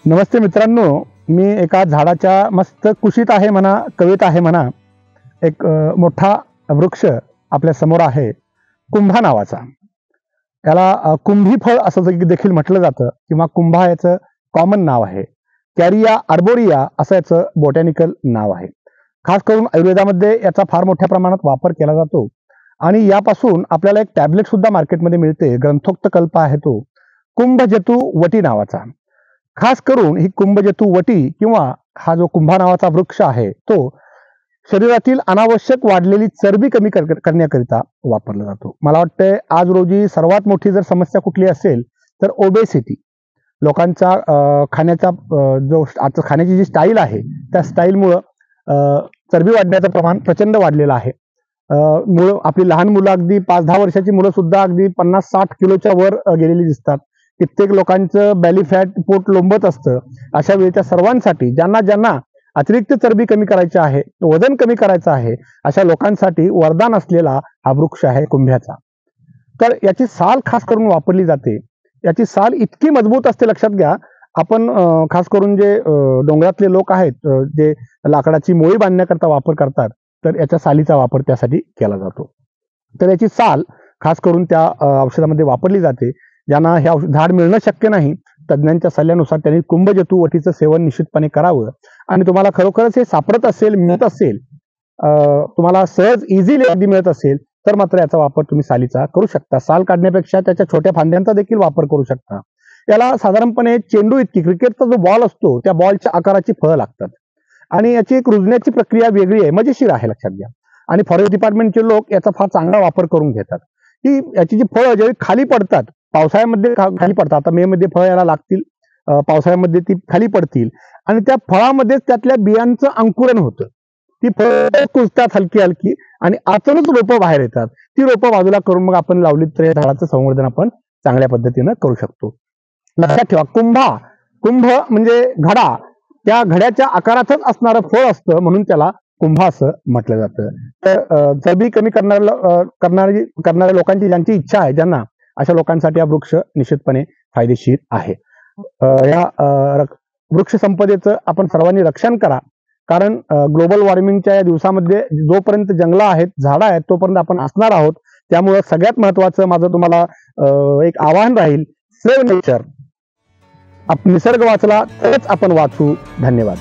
नमस्ते मित्रांनो, मी एका झाडाच्या मस्त कुशीत आहे म्हणा, कवित आहे म्हणा. एक मोठा वृक्ष आपल्या समोर आहे, कुंभा नावाचा. याला कुंभी फळ असं देखील म्हटलं जातं किंवा कुंभा याचं कॉमन नाव आहे. कॅरिया आर्बोरिया असं याचं बॉटॅनिकल नाव आहे. खास करून आयुर्वेदामध्ये याचा फार मोठ्या प्रमाणात वापर केला जातो आणि यापासून आपल्याला एक टॅबलेट सुद्धा मार्केटमध्ये मिळते. ग्रंथोक्त कल्प आहे तो कुंभजतू वटी नावाचा. खास करून ही कुंभजतू वटी किंवा हा जो कुंभा नावाचा वृक्ष आहे तो शरीरातील अनावश्यक वाढलेली चरबी कमी करण्याकरिता वापरला जातो. मला वाटतं आज रोजी सर्वात मोठी जर समस्या कुठली असेल तर ओबेसिटी. लोकांचा खाण्याचा जो आता खाण्याची जी स्टाईल आहे त्या स्टाईलमुळं चरबी वाढण्याचं प्रमाण प्रचंड वाढलेलं आहे. मुलं आपली लहान मुलं अगदी 5-10 वर्षाची मुलं सुद्धा अगदी 50-60 किलोच्या वर गेलेली दिसतात. कित्येक लोकांचं बॅली फॅट पोट लोंबत असतं. अशा वेळी त्या सर्वांसाठी ज्यांना ज्यांना अतिरिक्त चरबी कमी करायची आहे, वजन कमी करायचं आहे, अशा लोकांसाठी वरदान असलेला हा वृक्ष आहे कुंभ्याचा. तर याची साल खास करून वापरली जाते. याची साल इतकी मजबूत असते, लक्षात घ्या. आपण खास करून जे डोंगरातले लोक आहेत जे लाकडाची मोळी बांधण्याकरता वापर करतात, तर याच्या सालीचा वापर त्यासाठी केला जातो. तर याची साल खास करून त्या औषधामध्ये वापरली जाते. ज्यांना हे झाड मिळणं शक्य नाही, तज्ज्ञांच्या सल्ल्यानुसार त्यांनी कुंभजतू वटीचं सेवन निश्चितपणे करावं. आणि तुम्हाला खरोखरच हे सापडत असेल, मिळत असेल, तुम्हाला सहज इझिली अगदी मिळत असेल, तर मात्र याचा वापर तुम्ही सालीचा करू शकता. साल काढण्यापेक्षा त्याच्या छोट्या फांद्यांचा देखील वापर करू शकता. याला साधारणपणे चेंडू इतकी, क्रिकेटचा जो बॉल असतो त्या बॉलच्या आकाराची फळं लागतात आणि याची एक रुजण्याची प्रक्रिया वेगळी आहे, मजेशीर आहे, लक्षात घ्या. आणि फॉरेस्ट डिपार्टमेंटचे लोक याचा फार चांगला वापर करून घेतात. की याची जी फळं ज्यावेळी खाली पडतात, पावसाळ्यामध्ये खाली पडतात, आता मे मध्ये फळं याला लागतील, पावसाळ्यामध्ये ती खाली पडतील आणि त्या फळामध्ये त्यातल्या बियांचं अंकुरण होतं. ती फळं कुजतात हलकी हलकी आणि आतूनच रोपं बाहेर येतात. ती रोपं बाजूला करून मग आपण लावली तर या झाडाचं संवर्धन आपण चांगल्या पद्धतीनं करू शकतो. लक्षात ठेवा, कुंभ म्हणजे घडा, त्या घड्याच्या आकारातच असणारं फळ असतं, म्हणून त्याला कुंभा असं म्हटलं जातं. तर चरबी कमी करणाऱ्या लोकांची ज्यांची इच्छा आहे, ज्यांना, अशा लोकांसाठी हा वृक्ष निश्चितपणे फायदेशीर आहे. या वृक्ष संपदेचं आपण सर्वांनी रक्षण करा. कारण ग्लोबल वॉर्मिंगच्या या दिवसामध्ये जोपर्यंत जंगलं आहेत, झाडं आहेत, तोपर्यंत आपण असणार आहोत. त्यामुळं सगळ्यात महत्वाचं माझं तुम्हाला एक आवाहन राहील, सेव्ह नेचर. निसर्ग वाचला तरच आपण वाचू. धन्यवाद.